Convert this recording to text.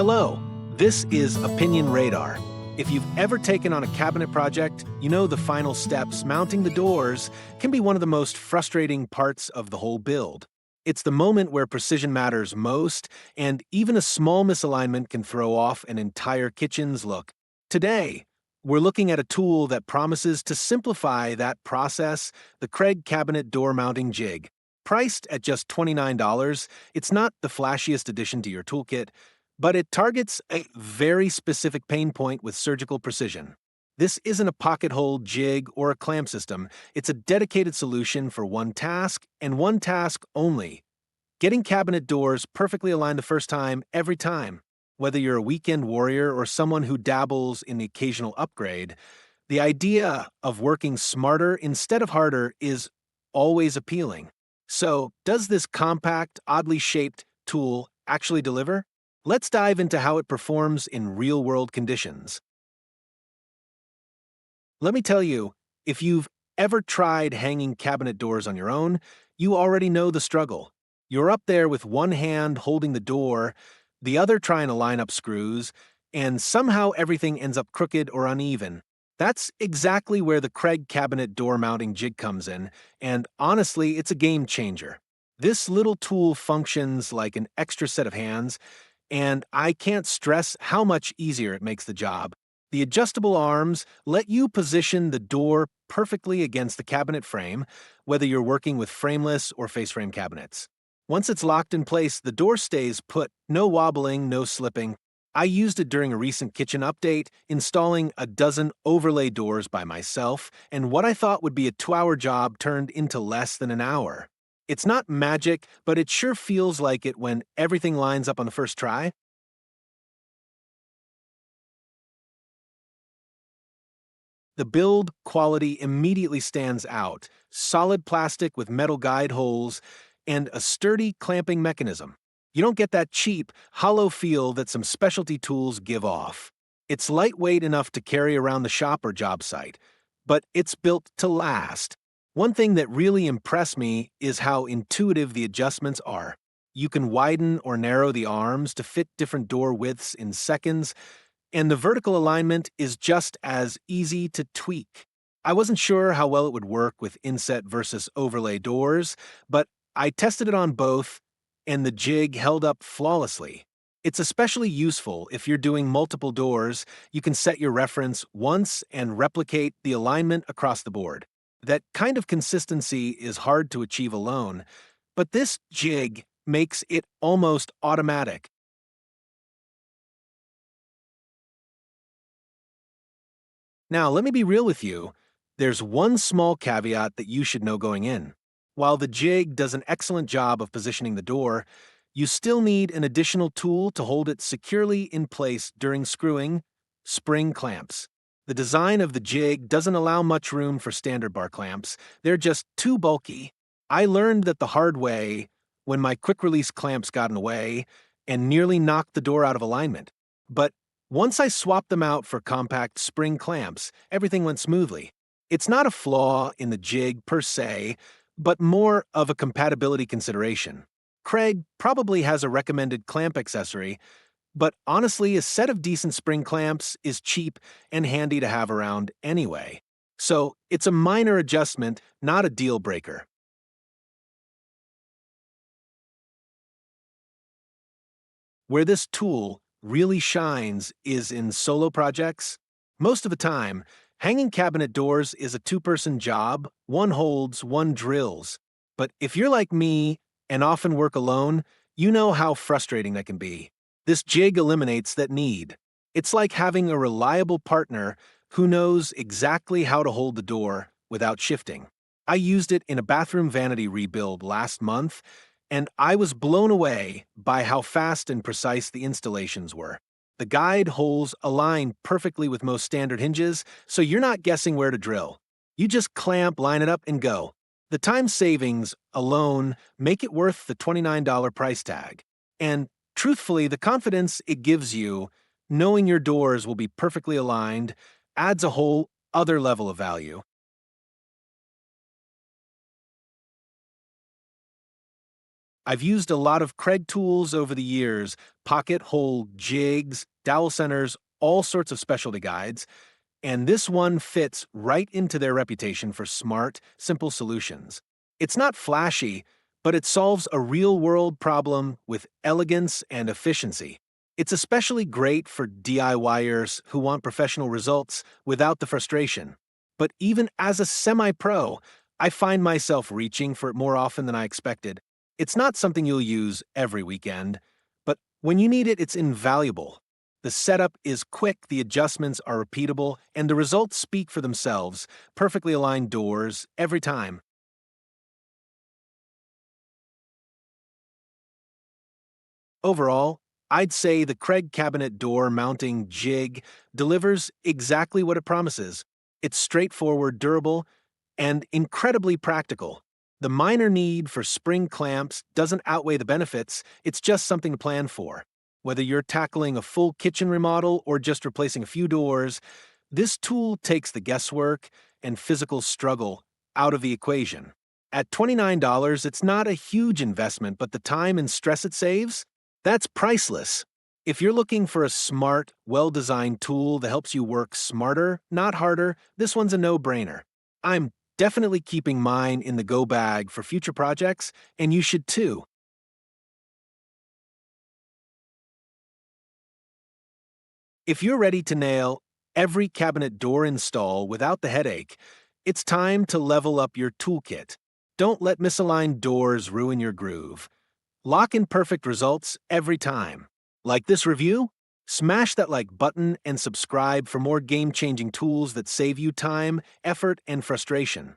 Hello, this is Opinion Radar. If you've ever taken on a cabinet project, you know the final steps, mounting the doors, can be one of the most frustrating parts of the whole build. It's the moment where precision matters most, and even a small misalignment can throw off an entire kitchen's look. Today, we're looking at a tool that promises to simplify that process, the Kreg cabinet door mounting jig. Priced at just $29, it's not the flashiest addition to your toolkit, but it targets a very specific pain point with surgical precision. This isn't a pocket hole jig or a clamp system. It's a dedicated solution for one task and one task only. Getting cabinet doors perfectly aligned the first time, every time. Whether you're a weekend warrior or someone who dabbles in the occasional upgrade, the idea of working smarter instead of harder is always appealing. So, does this compact, oddly shaped tool actually deliver? Let's dive into how it performs in real-world conditions. Let me tell you, if you've ever tried hanging cabinet doors on your own, you already know the struggle. You're up there with one hand holding the door, the other trying to line up screws, and somehow everything ends up crooked or uneven. That's exactly where the Kreg cabinet door mounting jig comes in, and honestly, it's a game changer. This little tool functions like an extra set of hands, and I can't stress how much easier it makes the job. The adjustable arms let you position the door perfectly against the cabinet frame, whether you're working with frameless or face frame cabinets. Once it's locked in place, the door stays put, no wobbling, no slipping. I used it during a recent kitchen update, installing a dozen overlay doors by myself, and what I thought would be a 2-hour job turned into less than an hour. It's not magic, but it sure feels like it when everything lines up on the first try. The build quality immediately stands out: solid plastic with metal guide holes and a sturdy clamping mechanism. You don't get that cheap, hollow feel that some specialty tools give off. It's lightweight enough to carry around the shop or job site, but it's built to last. One thing that really impressed me is how intuitive the adjustments are. You can widen or narrow the arms to fit different door widths in seconds, and the vertical alignment is just as easy to tweak. I wasn't sure how well it would work with inset versus overlay doors, but I tested it on both, and the jig held up flawlessly. It's especially useful if you're doing multiple doors. You can set your reference once and replicate the alignment across the board. That kind of consistency is hard to achieve alone, but this jig makes it almost automatic. Now, let me be real with you. There's one small caveat that you should know going in. While the jig does an excellent job of positioning the door, you still need an additional tool to hold it securely in place during screwing: spring clamps. The design of the jig doesn't allow much room for standard bar clamps. They're just too bulky. I learned that the hard way when my quick-release clamps got in the way and nearly knocked the door out of alignment. But once I swapped them out for compact spring clamps, everything went smoothly. It's not a flaw in the jig per se, but more of a compatibility consideration. Kreg probably has a recommended clamp accessory, but honestly, a set of decent spring clamps is cheap and handy to have around anyway. So it's a minor adjustment, not a deal breaker. Where this tool really shines is in solo projects. Most of the time, hanging cabinet doors is a two-person job. One holds, one drills. But if you're like me and often work alone, you know how frustrating that can be. This jig eliminates that need. It's like having a reliable partner who knows exactly how to hold the door without shifting. I used it in a bathroom vanity rebuild last month, and I was blown away by how fast and precise the installations were. The guide holes align perfectly with most standard hinges, so you're not guessing where to drill. You just clamp, line it up, and go. The time savings alone make it worth the $29 price tag. And truthfully, the confidence it gives you, knowing your doors will be perfectly aligned, adds a whole other level of value. I've used a lot of Kreg tools over the years: pocket hole jigs, dowel centers, all sorts of specialty guides, and this one fits right into their reputation for smart, simple solutions. It's not flashy, but it solves a real world problem with elegance and efficiency. It's especially great for DIYers who want professional results without the frustration. But even as a semi pro, I find myself reaching for it more often than I expected. It's not something you'll use every weekend, but when you need it, it's invaluable. The setup is quick, the adjustments are repeatable, and the results speak for themselves. Perfectly aligned doors every time. Overall, I'd say the Kreg cabinet door mounting jig delivers exactly what it promises. It's straightforward, durable, and incredibly practical. The minor need for spring clamps doesn't outweigh the benefits, it's just something to plan for. Whether you're tackling a full kitchen remodel or just replacing a few doors, this tool takes the guesswork and physical struggle out of the equation. At $29, it's not a huge investment, but the time and stress it saves? That's priceless. If you're looking for a smart, well designed tool that helps you work smarter, not harder, this one's a no brainer. I'm definitely keeping mine in the go bag for future projects, and you should too. If you're ready to nail every cabinet door install without the headache, it's time to level up your toolkit. Don't let misaligned doors ruin your groove. Lock in perfect results every time. Like this review? Smash that like button and subscribe for more game changing tools that save you time, effort, and frustration.